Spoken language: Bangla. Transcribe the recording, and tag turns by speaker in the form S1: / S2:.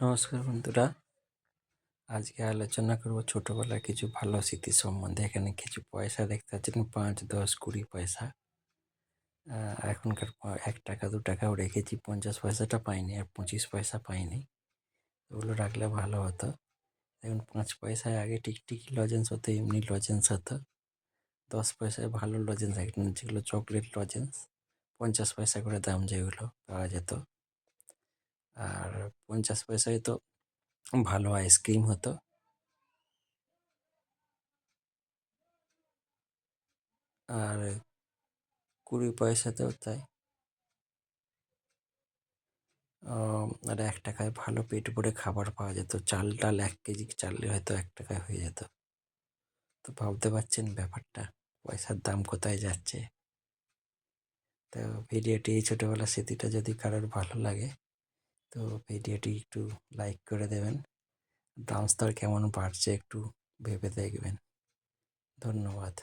S1: নমস্কার বন্ধুরা। আজকে আলোচনা করব ছোটবেলার কিছু ভালো স্মৃতি সম্বন্ধে। এখানে কিছু পয়সা দেখতে পাচ্ছেন, ৫, ১০, ২০ পয়সা। এখনকার ১ টাকা ২ টাকাও রেখেছি, ৫০ পয়সাটা পাইনি আর ২৫ পয়সা পাইনি। ওগুলো রাখলে ভালো হতো। এখন ৫ পয়সায় আগে টিকটিকি লজেন্স হতো, এমনি লজেন্স হতো। ১০ পয়সায় ভালো লজেন্স, একদম যেগুলো চকলেট লজেন্স, ৫০ পয়সা করে দাম, যেগুলো পাওয়া যেত। আর ৫০ পয়সায় তো ভালো আইসক্রিম হতো। আর ২০ পয়সাতেও তাই। আর ১ টাকায় ভালো পেট ভরে খাবার পাওয়া যেত। চাল ডাল ১ কেজি চাললে হয়তো ১ টাকায় হয়ে যেত। তো ভাবতে পারছেন ব্যাপারটা, পয়সার দাম কোথায় যাচ্ছে। তো ভিডিওটি, এই ছোটোবেলার স্মৃতিটা যদি কারোর ভালো লাগে তো ভিডিওটি একটু লাইক করে দেবেন। দাম স্তর কেমন বাড়ছে একটু ভেবে দেখবেন। ধন্যবাদ।